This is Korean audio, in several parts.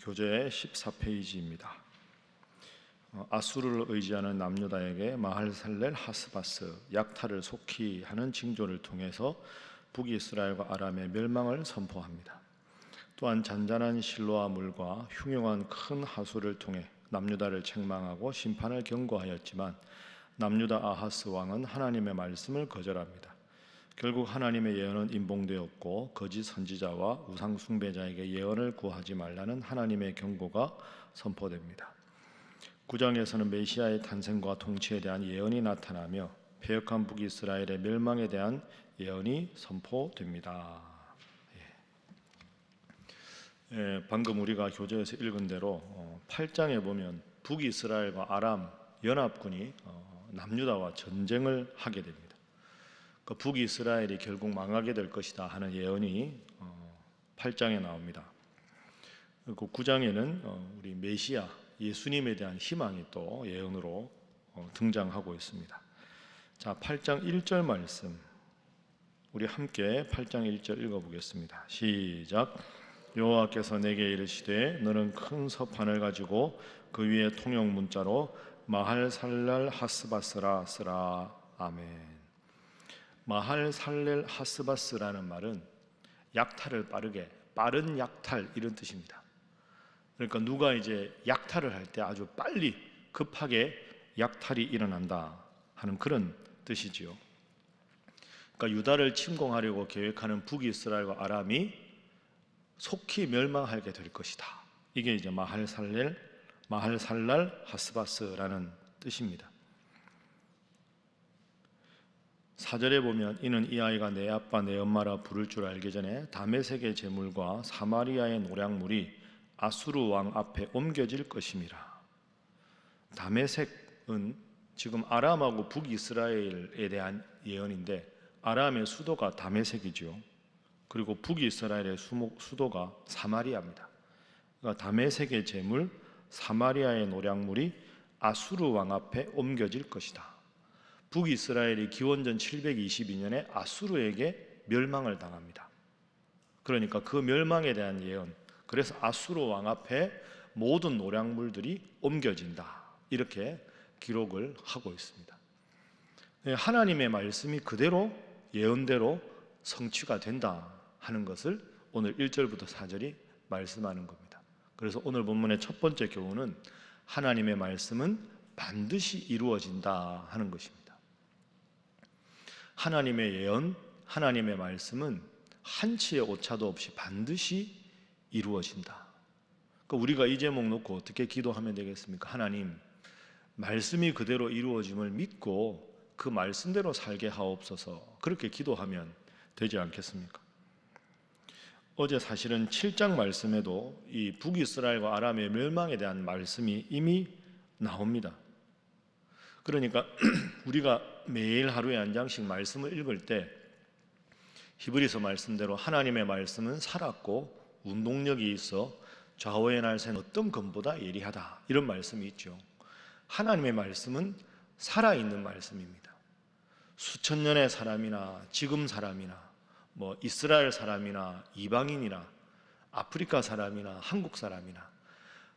교재 14페이지입니다. 아수르를 의지하는 남유다에게 마할살렐 하스바스 약탈을 속히 하는 징조를 통해서 북이스라엘과 아람의 멸망을 선포합니다. 또한 잔잔한 실로와 물과 흉흉한 큰 하수를 통해 남유다를 책망하고 심판을 경고하였지만 남유다 아하스 왕은 하나님의 말씀을 거절합니다. 결국 하나님의 예언은 임봉되었고 거짓 선지자와 우상 숭배자에게 예언을 구하지 말라는 하나님의 경고가 선포됩니다. 9장에서는 메시아의 탄생과 통치에 대한 예언이 나타나며 패역한 북이스라엘의 멸망에 대한 예언이 선포됩니다. 방금 우리가 교재에서 읽은 대로 8장에 보면 북이스라엘과 아람 연합군이 남유다와 전쟁을 하게 됩니다. 북이스라엘이 결국 망하게 될 것이다 하는 예언이 8장에 나옵니다. 그리고 9장에는 우리 메시아 예수님에 대한 희망이 또 예언으로 등장하고 있습니다. 자, 8장 1절 말씀 우리 함께 8장 1절 읽어보겠습니다. 시작. 여호와께서 내게 이르시되 너는 큰 서판을 가지고 그 위에 통용 문자로 마할살렐 하스바스라 쓰라. 아멘. 마할살렐 하스바스라는 말은 약탈을 빠른 약탈 이런 뜻입니다. 그러니까 누가 이제 약탈을 할 때 아주 빨리 급하게 약탈이 일어난다 하는 그런 뜻이지요. 그러니까 유다를 침공하려고 계획하는 북이스라엘과 아람이 속히 멸망하게 될 것이다. 이게 이제 마할살렐 하스바스라는 뜻입니다. 4절에 보면 이는 이 아이가 내 아빠 내 엄마라 부를 줄 알기 전에 다메섹의 제물과 사마리아의 노략물이 아수르 왕 앞에 옮겨질 것임이라. 다메섹은 지금 아람하고 북이스라엘에 대한 예언인데 아람의 수도가 다메섹이죠. 그리고 북이스라엘의 수도가 사마리아입니다. 그러니까 다메섹의 제물, 사마리아의 노략물이 아수르 왕 앞에 옮겨질 것이다. 북이스라엘이 기원전 722년에 아수르에게 멸망을 당합니다. 그러니까 그 멸망에 대한 예언, 그래서 아수르 왕 앞에 모든 노략물들이 옮겨진다 이렇게 기록을 하고 있습니다. 하나님의 말씀이 그대로 예언대로 성취가 된다 하는 것을 오늘 1절부터 4절이 말씀하는 겁니다. 그래서 오늘 본문의 첫 번째 교훈은 하나님의 말씀은 반드시 이루어진다 하는 것입니다. 하나님의 예언, 하나님의 말씀은 한치의 오차도 없이 반드시 이루어진다. 그러니까 우리가 이 제목 놓고 어떻게 기도하면 되겠습니까? 하나님, 말씀이 그대로 이루어짐을 믿고 그 말씀대로 살게 하옵소서. 그렇게 기도하면 되지 않겠습니까? 어제 사실은 7장 말씀에도 이 북이스라엘과 아람의 멸망에 대한 말씀이 이미 나옵니다. 그러니까 우리가 매일 하루에 한 장씩 말씀을 읽을 때 히브리서 말씀대로 하나님의 말씀은 살았고 운동력이 있어 좌우의 날새는 어떤 검보다 예리하다 이런 말씀이 있죠. 하나님의 말씀은 살아있는 말씀입니다. 수천 년의 사람이나 지금 사람이나 이스라엘 사람이나 이방인이나 아프리카 사람이나 한국 사람이나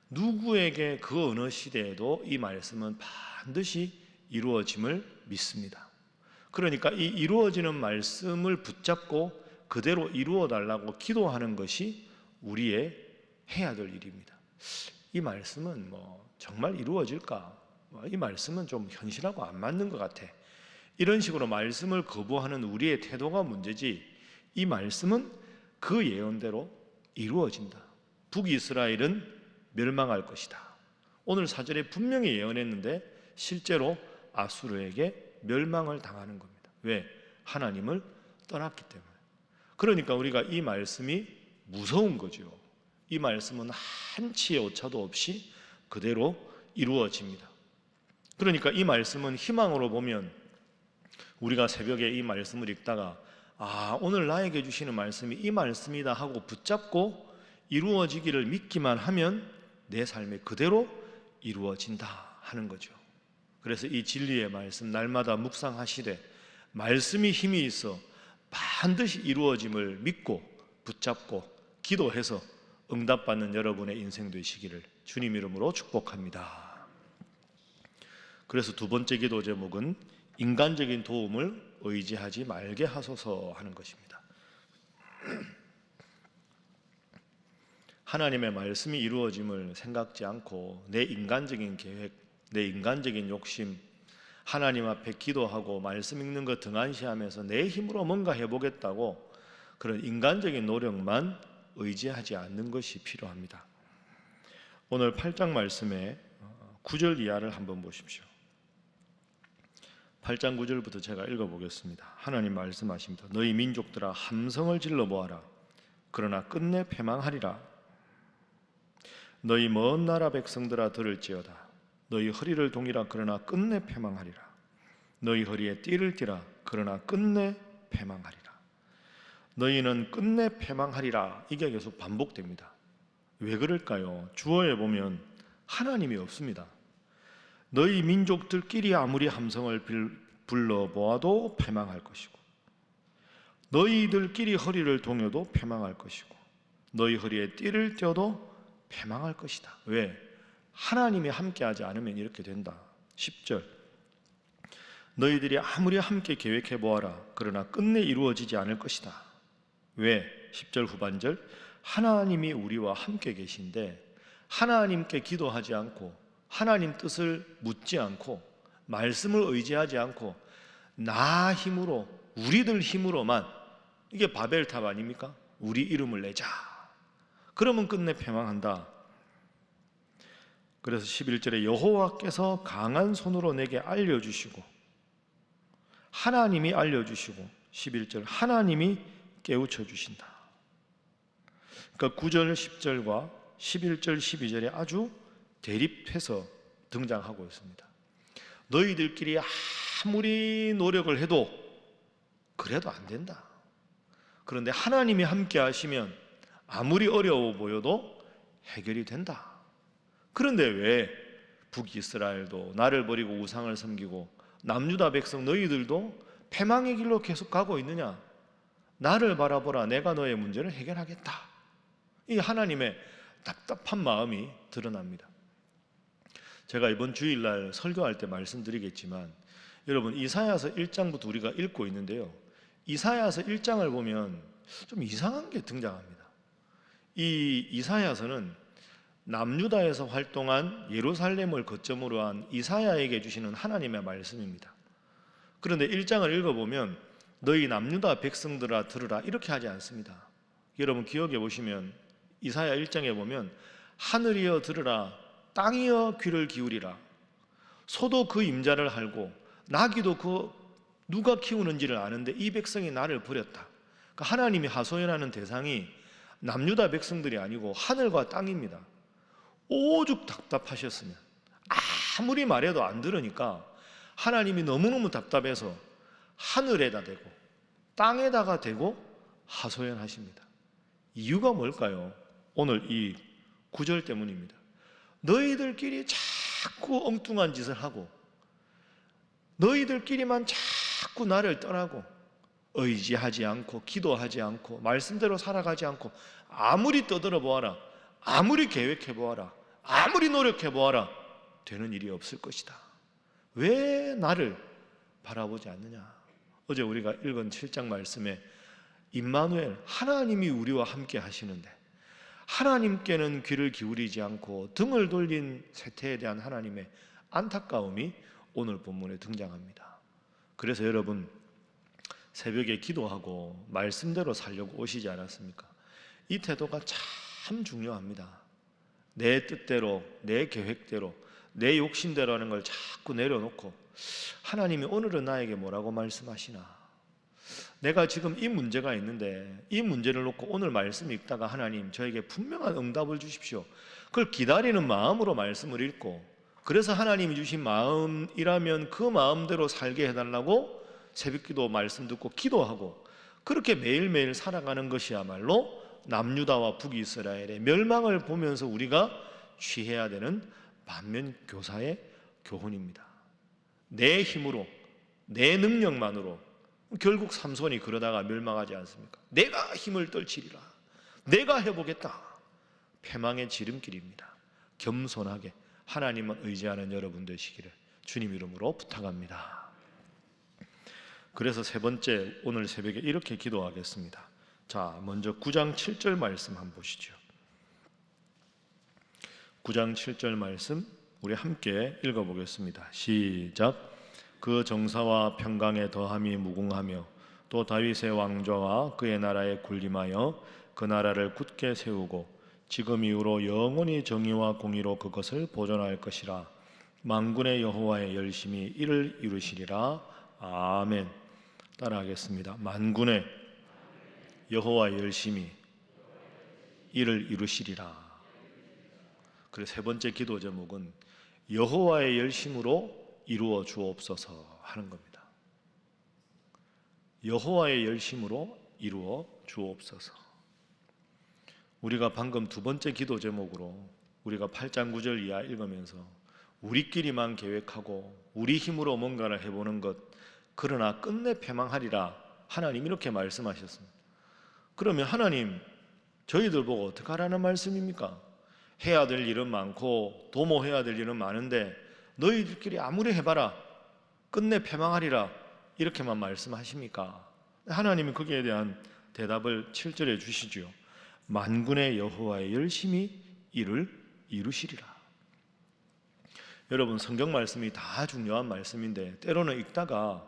누구에게 그 어느 시대에도 이 말씀은 반드시 이루어짐을 믿습니다. 그러니까 이 이루어지는 말씀을 붙잡고 그대로 이루어 달라고 기도하는 것이 우리의 해야 될 일입니다. 이 말씀은 정말 이루어질까? 이 말씀은 좀 현실하고 안 맞는 것 같아. 이런 식으로 말씀을 거부하는 우리의 태도가 문제지 이 말씀은 그 예언대로 이루어진다. 북이스라엘은 멸망할 것이다. 오늘 4절에 분명히 예언했는데 실제로 아수르에게 멸망을 당하는 겁니다. 왜? 하나님을 떠났기 때문에. 그러니까 우리가 이 말씀이 무서운 거죠. 이 말씀은 한치의 오차도 없이 그대로 이루어집니다. 그러니까 이 말씀은 희망으로 보면 우리가 새벽에 이 말씀을 읽다가 오늘 나에게 주시는 말씀이 이 말씀이다 하고 붙잡고 이루어지기를 믿기만 하면 내 삶에 그대로 이루어진다 하는 거죠. 그래서 이 진리의 말씀 날마다 묵상하시되 말씀이 힘이 있어 반드시 이루어짐을 믿고 붙잡고 기도해서 응답받는 여러분의 인생 되시기를 주님 이름으로 축복합니다. 그래서 두 번째 기도 제목은 인간적인 도움을 의지하지 말게 하소서 하는 것입니다. 하나님의 말씀이 이루어짐을 생각지 않고 내 인간적인 계획, 내 인간적인 욕심, 하나님 앞에 기도하고 말씀 읽는 것 등한시하면서 내 힘으로 뭔가 해보겠다고 그런 인간적인 노력만 의지하지 않는 것이 필요합니다. 오늘 8장 말씀의 9절 이하를 한번 보십시오. 8장 9절부터 제가 읽어보겠습니다. 하나님 말씀하십니다. 너희 민족들아 함성을 질러보아라. 그러나 끝내 패망하리라. 너희 먼 나라 백성들아 들을지어다. 너희 허리를 동이라. 그러나 끝내 패망하리라. 너희 허리에 띠를 띠라. 그러나 끝내 패망하리라. 너희는 끝내 패망하리라. 이게 계속 반복됩니다. 왜 그럴까요? 주어에 보면 하나님이 없습니다. 너희 민족들끼리 아무리 함성을 불러보아도 패망할 것이고, 너희들끼리 허리를 동여도 패망할 것이고, 너희 허리에 띠를 떼어도 패망할 것이다. 왜? 하나님이 함께하지 않으면 이렇게 된다. 10절 너희들이 아무리 함께 계획해보아라. 그러나 끝내 이루어지지 않을 것이다. 왜? 10절 후반절 하나님이 우리와 함께 계신데 하나님께 기도하지 않고 하나님 뜻을 묻지 않고 말씀을 의지하지 않고 나 힘으로 우리들 힘으로만, 이게 바벨탑 아닙니까? 우리 이름을 내자. 그러면 끝내 패망한다. 그래서 11절에 여호와께서 강한 손으로 내게 알려주시고, 하나님이 알려주시고, 11절 하나님이 깨우쳐 주신다. 그러니까 9절 10절과 11절 12절에 아주 대립해서 등장하고 있습니다. 너희들끼리 아무리 노력을 해도 그래도 안 된다. 그런데 하나님이 함께 하시면 아무리 어려워 보여도 해결이 된다. 그런데 왜 북이스라엘도 나를 버리고 우상을 섬기고 남유다 백성 너희들도 패망의 길로 계속 가고 있느냐? 나를 바라보라. 내가 너의 문제를 해결하겠다. 이 하나님의 답답한 마음이 드러납니다. 제가 이번 주일날 설교할 때 말씀드리겠지만 여러분 이사야서 1장부터 우리가 읽고 있는데요, 이사야서 1장을 보면 좀 이상한 게 등장합니다. 이 이사야서는 남유다에서 활동한 예루살렘을 거점으로 한 이사야에게 주시는 하나님의 말씀입니다. 그런데 1장을 읽어보면 너희 남유다 백성들아 들으라 이렇게 하지 않습니다. 여러분 기억해 보시면 이사야 1장에 보면 하늘이여 들으라, 땅이여 귀를 기울이라, 소도 그 임자를 알고 나귀도 그 누가 키우는지를 아는데 이 백성이 나를 버렸다. 그러니까 하나님이 하소연하는 대상이 남유다 백성들이 아니고 하늘과 땅입니다. 오죽 답답하셨으면, 아무리 말해도 안 들으니까 하나님이 너무너무 답답해서 하늘에다 대고 땅에다가 대고 하소연하십니다. 이유가 뭘까요? 오늘 이 9절 때문입니다. 너희들끼리 자꾸 엉뚱한 짓을 하고 너희들끼리만 자꾸 나를 떠나고 의지하지 않고 기도하지 않고 말씀대로 살아가지 않고 아무리 떠들어 보아라, 아무리 계획해 보아라, 아무리 노력해 보아라 되는 일이 없을 것이다. 왜 나를 바라보지 않느냐? 어제 우리가 읽은 7장 말씀에 임마누엘, 하나님이 우리와 함께 하시는데 하나님께는 귀를 기울이지 않고 등을 돌린 세태에 대한 하나님의 안타까움이 오늘 본문에 등장합니다. 그래서 여러분 새벽에 기도하고 말씀대로 살려고 오시지 않았습니까? 이 태도가 참 중요합니다. 내 뜻대로, 내 계획대로, 내 욕심대로 하는 걸 자꾸 내려놓고 하나님이 오늘은 나에게 뭐라고 말씀하시나? 내가 지금 이 문제가 있는데 이 문제를 놓고 오늘 말씀 읽다가 하나님 저에게 분명한 응답을 주십시오. 그걸 기다리는 마음으로 말씀을 읽고, 그래서 하나님이 주신 마음이라면 그 마음대로 살게 해달라고 새벽기도 말씀 듣고 기도하고 그렇게 매일매일 살아가는 것이야말로 남유다와 북이스라엘의 멸망을 보면서 우리가 취해야 되는 반면교사의 교훈입니다. 내 힘으로, 내 능력만으로 결국 삼손이 그러다가 멸망하지 않습니까? 내가 힘을 떨치리라, 내가 해보겠다. 패망의 지름길입니다. 겸손하게 하나님만 의지하는 여러분 되시기를 주님 이름으로 부탁합니다. 그래서 세 번째, 오늘 새벽에 이렇게 기도하겠습니다. 자, 먼저 9장 7절 말씀 한번 보시죠. 9장 7절 말씀 우리 함께 읽어보겠습니다. 시작. 그 정사와 평강에 더함이 무궁하며 또 다윗의 왕좌와 그의 나라에 군림하여 그 나라를 굳게 세우고 지금 이후로 영원히 정의와 공의로 그것을 보존할 것이라. 만군의 여호와의 열심히 이를 이루시리라. 아멘. 따라하겠습니다. 만군의 여호와의 열심히 이를 이루시리라. 그리고 세 번째 기도 제목은 여호와의 열심으로 이루어 주옵소서 하는 겁니다. 여호와의 열심으로 이루어 주옵소서. 우리가 방금 두 번째 기도 제목으로 우리가 8장 9절 이하 읽으면서 우리끼리만 계획하고 우리 힘으로 뭔가를 해보는 것, 그러나 끝내 패망하리라 하나님 이렇게 말씀하셨습니다. 그러면 하나님 저희들 보고 어떻게 하라는 말씀입니까? 해야 될 일은 많고 도모해야 될 일은 많은데 너희들끼리 아무리 해봐라 끝내 패망하리라 이렇게만 말씀하십니까? 하나님은 거기에 대한 대답을 7절에 주시죠. 만군의 여호와의 열심히 이를 이루시리라. 여러분, 성경 말씀이 다 중요한 말씀인데 때로는 읽다가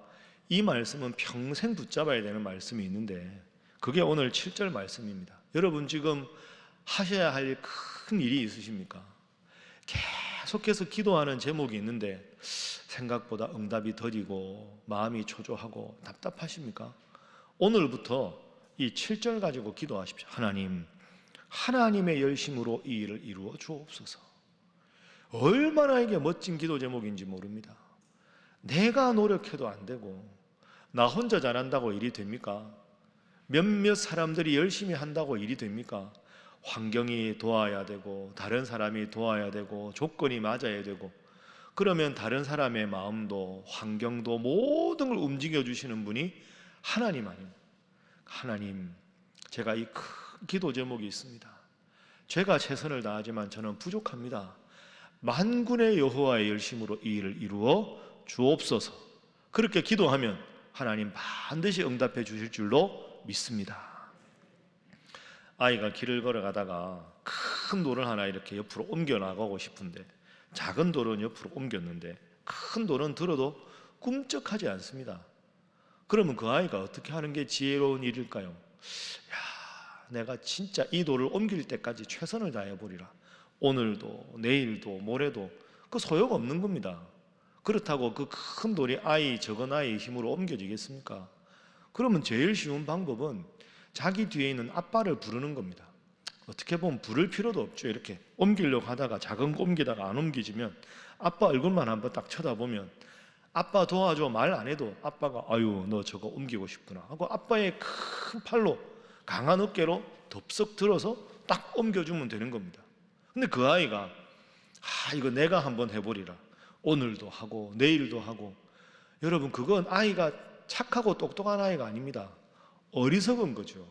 이 말씀은 평생 붙잡아야 되는 말씀이 있는데 그게 오늘 7절 말씀입니다. 여러분 지금 하셔야 할 큰 일이 있으십니까? 계속해서 기도하는 제목이 있는데 생각보다 응답이 더디고 마음이 초조하고 답답하십니까? 오늘부터 이 7절 가지고 기도하십시오. 하나님, 하나님의 열심으로 이 일을 이루어 주옵소서. 얼마나 이게 멋진 기도 제목인지 모릅니다. 내가 노력해도 안 되고 나 혼자 잘한다고 일이 됩니까? 몇몇 사람들이 열심히 한다고 일이 됩니까? 환경이 도와야 되고 다른 사람이 도와야 되고 조건이 맞아야 되고 그러면 다른 사람의 마음도 환경도 모든 걸 움직여 주시는 분이 하나님 아닙니까? 하나님, 제가 이 큰 기도 제목이 있습니다. 제가 최선을 다하지만 저는 부족합니다. 만군의 여호와의 열심으로 이 일을 이루어 주옵소서. 그렇게 기도하면 하나님 반드시 응답해 주실 줄로 믿습니다. 아이가 길을 걸어가다가 큰 돌을 하나 이렇게 옆으로 옮겨 나가고 싶은데 작은 돌은 옆으로 옮겼는데 큰 돌은 들어도 꿈쩍하지 않습니다. 그러면 그 아이가 어떻게 하는 게 지혜로운 일일까요? 내가 진짜 이 돌을 옮길 때까지 최선을 다해보리라. 오늘도 내일도 모레도 그 소용없는 겁니다. 그렇다고 그 큰 돌이 적은 아이의 힘으로 옮겨지겠습니까? 그러면 제일 쉬운 방법은 자기 뒤에 있는 아빠를 부르는 겁니다. 어떻게 보면 부를 필요도 없죠. 이렇게 옮기려고 하다가 작은 거 옮기다가 안 옮기지면 아빠 얼굴만 한번 딱 쳐다보면 아빠 도와줘 말 안 해도 아빠가 아유 너 저거 옮기고 싶구나 하고 아빠의 큰 팔로 강한 어깨로 덥석 들어서 딱 옮겨주면 되는 겁니다. 근데 그 아이가 이거 내가 한번 해보리라. 오늘도 하고 내일도 하고. 여러분, 그건 아이가 착하고 똑똑한 아이가 아닙니다. 어리석은 거죠.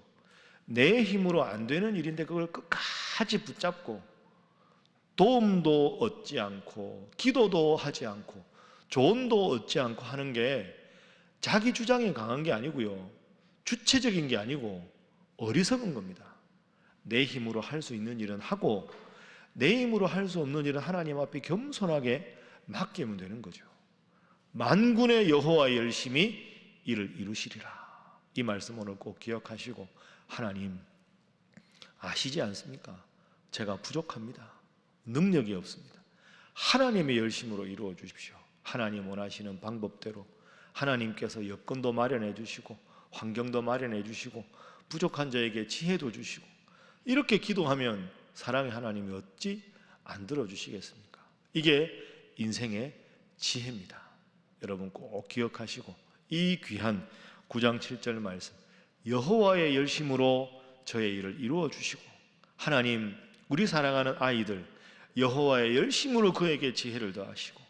내 힘으로 안 되는 일인데 그걸 끝까지 붙잡고 도움도 얻지 않고 기도도 하지 않고 조언도 얻지 않고 하는 게 자기 주장이 강한 게 아니고요, 주체적인 게 아니고 어리석은 겁니다. 내 힘으로 할 수 있는 일은 하고 내 힘으로 할 수 없는 일은 하나님 앞에 겸손하게 맡기면 되는 거죠. 만군의 여호와의 열심히 이를 이루시리라. 이 말씀 오늘 꼭 기억하시고, 하나님 아시지 않습니까? 제가 부족합니다. 능력이 없습니다. 하나님의 열심으로 이루어 주십시오. 하나님 원하시는 방법대로 하나님께서 여건도 마련해 주시고 환경도 마련해 주시고 부족한 자에게 지혜도 주시고, 이렇게 기도하면 사랑의 하나님이 어찌 안 들어주시겠습니까? 이게 인생의 지혜입니다. 여러분 꼭 기억하시고 이 귀한 9장 7절 말씀, 여호와의 열심으로 저의 일을 이루어 주시고, 하나님 우리 사랑하는 아이들 여호와의 열심으로 그에게 지혜를 더하시고,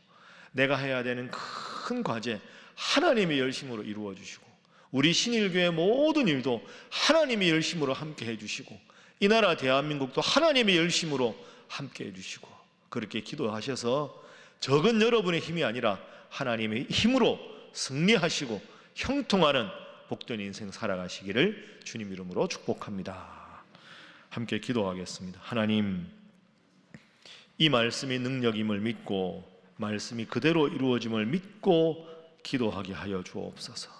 내가 해야 되는 큰 과제 하나님의 열심으로 이루어 주시고, 우리 신일교회 모든 일도 하나님의 열심으로 함께 해주시고, 이 나라 대한민국도 하나님의 열심으로 함께 해주시고, 그렇게 기도하셔서 적은 여러분의 힘이 아니라 하나님의 힘으로 승리하시고 형통하는 복된 인생 살아가시기를 주님 이름으로 축복합니다. 함께 기도하겠습니다. 하나님, 이 말씀이 능력임을 믿고 말씀이 그대로 이루어짐을 믿고 기도하게 하여 주옵소서.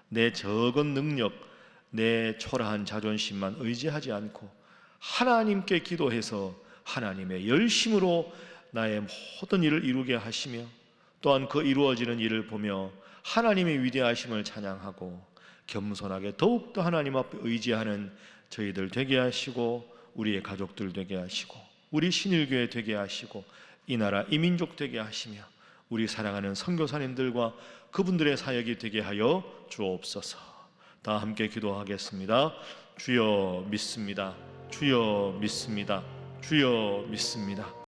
내 적은 능력, 내 초라한 자존심만 의지하지 않고 하나님께 기도해서 하나님의 열심으로 나의 모든 일을 이루게 하시며, 또한 그 이루어지는 일을 보며 하나님의 위대하심을 찬양하고 겸손하게 더욱더 하나님 앞에 의지하는 저희들 되게 하시고, 우리의 가족들 되게 하시고, 우리 신일교회 되게 하시고, 이 나라 이민족 되게 하시며, 우리 사랑하는 선교사님들과 그분들의 사역이 되게 하여 주옵소서. 다 함께 기도하겠습니다. 주여 믿습니다. 주여 믿습니다. 주여 믿습니다.